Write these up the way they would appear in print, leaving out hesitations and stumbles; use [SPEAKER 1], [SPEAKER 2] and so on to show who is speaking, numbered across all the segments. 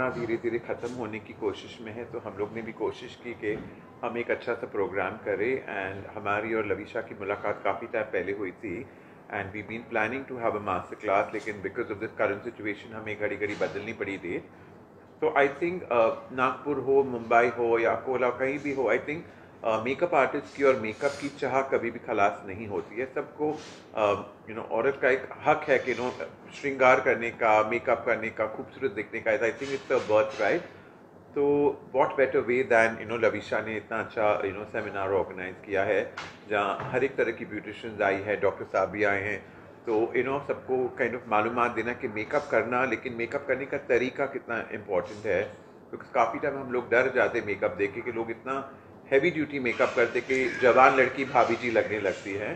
[SPEAKER 1] Corona धीरे धीरे ख़त्म होने की कोशिश में है, तो हम लोग ने भी कोशिश की कि हम एक अच्छा सा प्रोग्राम करें। एंड हमारी और लविशा की मुलाकात काफ़ी टाइम पहले हुई थी and we been planning to have a master class, लेकिन because of this current situation हमें घड़ी घड़ी बदलनी पड़ी थी। तो आई थिंक नागपुर हो, मुंबई हो या अकोला, कहीं भी हो, आई थिंक मेकअप आर्टिस्ट की और मेकअप की चाह कभी भी खलास नहीं होती है। सबको औरत का एक हक है कि श्रृंगार करने का, मेकअप करने का, खूबसूरत दिखने का। I think it's a birth right. तो what better way then Lavisha ने इतना अच्छा सेमिनार ऑर्गेनाइज किया है जहाँ हर एक तरह की ब्यूटिशियंस आई है, डॉक्टर साहब भी आए हैं। तो सबको काइंड ऑफ मालूमात देना कि मेकअप करना, लेकिन मेकअप करने का तरीका कितना इम्पोर्टेंट है। बिकॉज काफ़ी टाइम हम लोग डर जाते मेकअप देख के कि लोग इतना हैवी ड्यूटी मेकअप करते कि जवान लड़की भाभी जी लगने लगती है।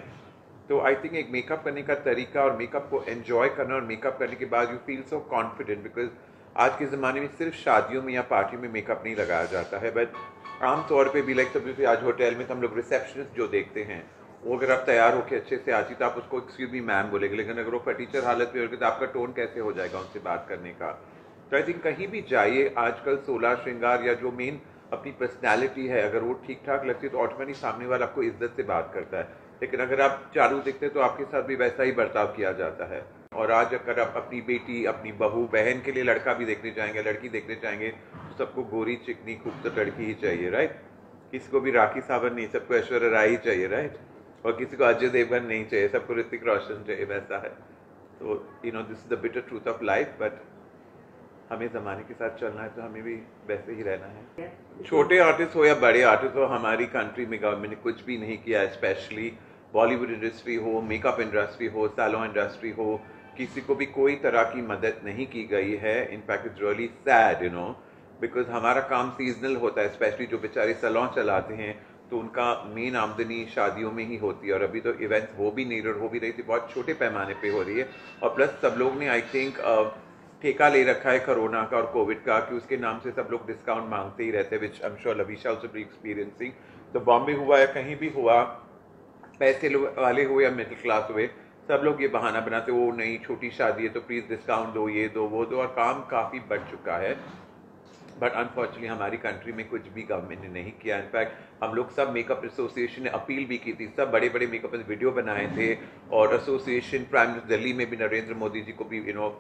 [SPEAKER 1] तो आई थिंक एक मेकअप करने का तरीका और मेकअप को एंजॉय करना, और मेकअप करने के बाद you feel so confident. Because आज के ज़माने में सिर्फ शादियों में या पार्टियों में मेकअप नहीं लगाया जाता है, बट आम तौर पे भी लाइक सभी आज होटल में तो हम लोग रिसेप्शनिस्ट जो देखते हैं, वो अगर आप तैयार होकर अच्छे से आती तो आप उसको एक्सक्यूज मी मैम बोलेंगे, लेकिन अगर वो फटीचर हालत में होगी तो आपका टोन कैसे हो जाएगा उनसे बात करने का। तो आई थिंक कहीं भी जाइए आजकल 16 श्रृंगार या जो मेन अपनी पर्सनैलिटी है, अगर वो ठीक ठाक लगती है तो ऑटोमेटिक सामने वाला आपको इज्जत से बात करता है। लेकिन अगर आप चालू दिखते तो आपके साथ भी वैसा ही बर्ताव किया जाता है। और आज अगर आप अपनी बेटी, अपनी बहू, बहन के लिए लड़का भी देखने जाएंगे, लड़की देखने जाएंगे, तो सबको गोरी, चिकनी, खूबसूरत लड़की ही चाहिए, राइट। किसी को भी राखी सावंत नहीं, सबको ऐश्वर्या राय ही चाहिए, राइट। और किसी को अजय देवगन नहीं चाहिए, सबको ऋतिक रोशन चाहिए, वैसा है। तो this is the bitter truth of life. But हमें ज़माने के साथ चलना है तो हमें भी वैसे ही रहना है। छोटे आर्टिस्ट हो या बड़े आर्टिस्ट हो, हमारी कंट्री में गवर्नमेंट ने कुछ भी नहीं किया। स्पेशली बॉलीवुड इंडस्ट्री हो, मेकअप इंडस्ट्री हो, सैलून इंडस्ट्री हो, किसी को भी कोई तरह की मदद नहीं की गई है। In fact it's really sad because हमारा काम सीजनल होता है। स्पेशली जो बेचारे सैलून चलाते हैं तो उनका मेन आमदनी शादियों में ही होती है, और अभी तो इवेंट्स हो भी नहीं रही थी, बहुत छोटे पैमाने पे हो रही है। और प्लस सब लोग ने आई थिंक ठेका ले रखा है कोरोना का और कोविड का, कि उसके नाम से सब लोग डिस्काउंट मांगते ही रहते हैं, which I am sure Lavisha also be experiencing. तो बॉम्बे हुआ या कहीं भी हुआ, पैसे वाले हो या मिडिल क्लास हुए, सब लोग ये बहाना बनाते, वो नहीं छोटी शादी है तो प्लीज़ डिस्काउंट दो, ये दो, वो दो, और काम काफ़ी बढ़ चुका है। बट अनफॉर्चुनेटली हमारी कंट्री में कुछ भी गवर्नमेंट ने नहीं किया। इनफैक्ट हम लोग सब मेकअप एसोसिएशन ने अपील भी की थी, सब बड़े बड़े मेकअप वीडियो बनाए थे, और एसोसिएशन प्राइम मिनिस्टर दिल्ली में भी नरेंद्र मोदी जी को भी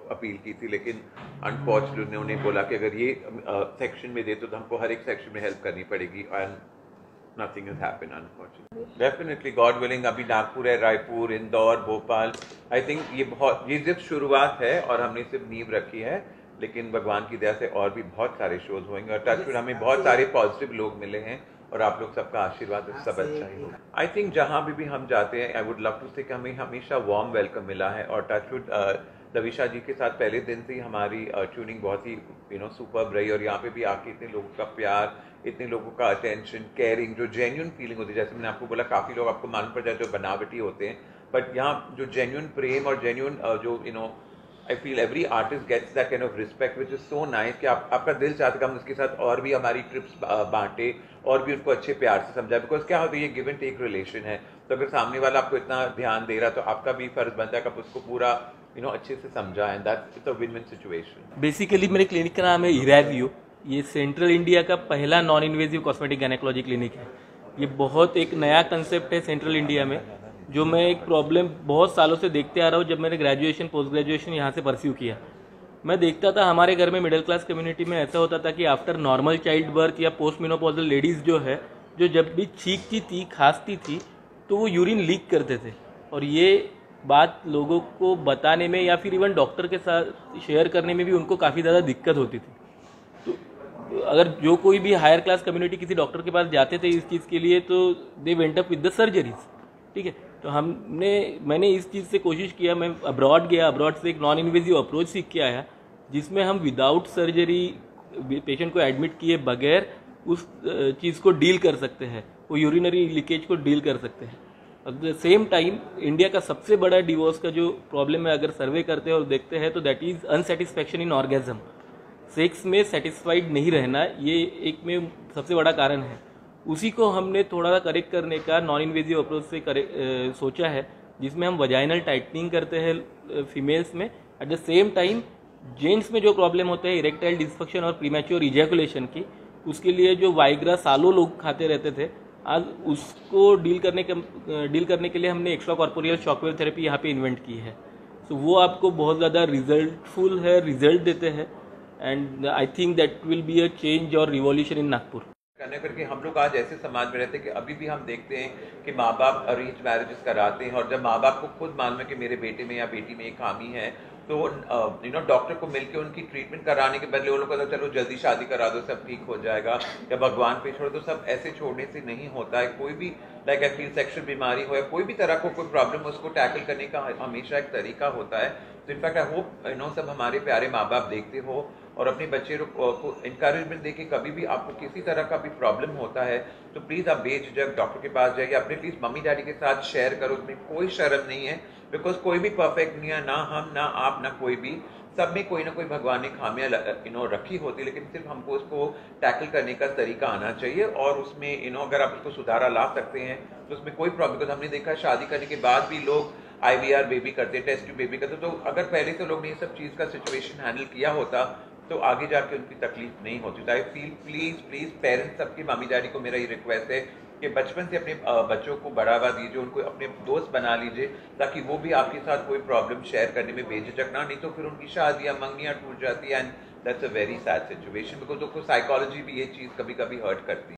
[SPEAKER 1] अपील की थी। लेकिन अनफॉर्चुनेटली उन्होंने बोला कि अगर ये सेक्शन में देते तो हमको हर एक सेक्शन में हेल्प करनी पड़ेगी, and nothing has happened unfortunately. Definitely God willing अभी नागपुर है, रायपुर, इंदौर, भोपाल, आई थिंक ये सिर्फ शुरुआत है और हमने सिर्फ नींव रखी है। लेकिन भगवान की दया से और भी बहुत सारे शोज होंगे, और टचवुड हमें बहुत सारे पॉजिटिव लोग मिले हैं, और आप लोग सबका आशीर्वाद सब अच्छा ही होगा। आई थिंक जहाँ भी हम जाते हैं, आई वुड लव टू से कि हमें हमेशा वार्म वेलकम मिला है। और टचवुड लविशा जी के साथ पहले दिन से ही हमारी ट्यूनिंग बहुत ही सुपर्ब रही, और यहाँ पे भी आके इतने लोगों का प्यार, इतने लोगों का अटेंशन, केयरिंग, जो जेन्युइन फीलिंग होती है। जैसे मैंने आपको बोला, काफ़ी लोग आपको मालूम पड़ जाए जो बनावटी होते हैं, बट यहाँ जो जेन्युइन प्रेम और जेन्युइन जो I feel every artist gets that kind of respect which is so nice, कि आपका दिल चाहता है कि हम उसके साथ और भी हमारी ट्रिप्स बांटे और भी उनको अच्छे प्यार से समझाए। बिकॉज क्या होता है, ये गिव एंड टेक रिलेशन है। तो अगर सामने वाला आपको इतना ध्यान दे रहा तो आपका भी फर्ज बनता है कि आप उसको पूरा अच्छे से समझा, and that it's a win win situation.
[SPEAKER 2] Basically मेरे क्लिनिक का नाम है हिराव्यू। ये सेंट्रल इंडिया का पहला non invasive cosmetic gynaecology clinic है। ये बहुत एक नया कंसेप्ट है सेंट्रल इंडिया में, जो मैं एक प्रॉब्लम बहुत सालों से देखते आ रहा हूँ। जब मैंने ग्रेजुएशन पोस्ट ग्रेजुएशन यहाँ से परस्यू किया, मैं देखता था हमारे घर में मिडिल क्लास कम्युनिटी में ऐसा होता था कि आफ्टर नॉर्मल चाइल्ड बर्थ या पोस्ट मेनोपॉजल लेडीज़ जो है, जो जब भी छींकती थी, खांसती थी, तो वो यूरिन लीक करते थे। और ये बात लोगों को बताने में या फिर इवन डॉक्टर के साथ शेयर करने में भी उनको काफ़ी ज़्यादा दिक्कत होती थी। तो अगर जो कोई भी हायर क्लास कम्युनिटी किसी डॉक्टर के पास जाते थे इस चीज़ के लिए, तो they went up with the surgeries, ठीक है। तो मैंने इस चीज़ से कोशिश किया, मैं अब्रॉड गया, अब्रॉड से एक नॉन इन्वेजिव अप्रोच सीख के आया, जिसमें हम विदाउट सर्जरी पेशेंट को एडमिट किए बगैर उस चीज़ को डील कर सकते हैं, वो यूरिनरी लीकेज को डील कर सकते हैं। At the same time India का सबसे बड़ा डिवोर्स का जो प्रॉब्लम है, अगर सर्वे करते हैं और देखते हैं, तो that is unsatisfaction in orgasm. Sex में सेटिस्फाइड नहीं रहना, ये एक में सबसे बड़ा कारण है। उसी को हमने थोड़ा सा करेक्ट करने का नॉन इन्वेजिव अप्रोच से सोचा है, जिसमें हम वजाइनल टाइटनिंग करते हैं फीमेल्स में। At the same time gents में जो प्रॉब्लम होता है इरेक्टाइल डिस्फंक्शन और प्रीमैच्योर इजैकुलेशन की, उसके लिए जो वाइग्रा सालों लोग खाते रहते थे, आज उसको डील करने के लिए हमने एक्स्ट्रा कॉर्पोरियल शॉकवेव थेरेपी यहाँ पे इन्वेंट की है। तो वो आपको बहुत ज़्यादा रिजल्टफुल है, रिजल्ट देते हैं, and I think that will be a change और रिवॉल्यूशन इन नागपुर।
[SPEAKER 1] करने करके हम लोग आज ऐसे समाज में रहते हैं कि अभी भी हम देखते हैं कि माँ बाप अरेंज मैरिजेस कराते हैं, और जब माँ बाप को खुद मालूम है कि मेरे बेटे में या बेटी में एक खामी है, तो डॉक्टर को मिलकर उनकी ट्रीटमेंट कराने के बदले वो लोग कहते चलो जल्दी शादी करा दो, सब ठीक हो जाएगा, या भगवान पे छोड़ो। तो सब ऐसे छोड़ने से नहीं होता है। कोई भी लाइक आई फील सेक्शुअल बीमारी हो या कोई भी तरह को कोई प्रॉब्लम, उसको टैकल करने का हमेशा एक तरीका होता है। तो इनफैक्ट आई होप सब हमारे प्यारे माँ बाप देखते हो और अपने बच्चे को इंकरेजमेंट देके, कभी भी आपको किसी तरह का भी प्रॉब्लम होता है तो प्लीज़ आप बेझिझक डॉक्टर के पास जाइए, अपने प्लीज़ मम्मी डैडी के साथ शेयर करो, उसमें कोई शर्म नहीं है। बिकॉज कोई भी परफेक्ट नहीं है, ना हम ना आप ना कोई भी, सब में कोई ना कोई भगवान ने खामियां रखी होती है, लेकिन सिर्फ हमको उसको टैकल करने का तरीका आना चाहिए। और उसमें अगर आप उसको सुधारा ला सकते हैं तो उसमें कोई प्रॉब्लम, बिकॉज हमने देखा शादी करने के बाद भी लोग IVR बेबी करते, टेस्ट ट्यूब बेबी करते। तो अगर पहले से लोग ने ये सब चीज़ का सिचुएशन हैंडल किया होता तो आगे जाके उनकी तकलीफ नहीं होती। तो आई फील प्लीज पेरेंट्स, सबके मम्मी डैडी को मेरा ये रिक्वेस्ट है कि बचपन से अपने बच्चों को बढ़ावा दीजिए, उनको अपने दोस्त बना लीजिए, ताकि वो भी आपके साथ कोई प्रॉब्लम शेयर करने में बेझिझक ना। नहीं तो फिर उनकी शादियाँ मंगनियाँ टूट जाती है, and that's a very sad situation, because उसको साइकोलॉजी भी ये चीज़ कभी कभी हर्ट करती है।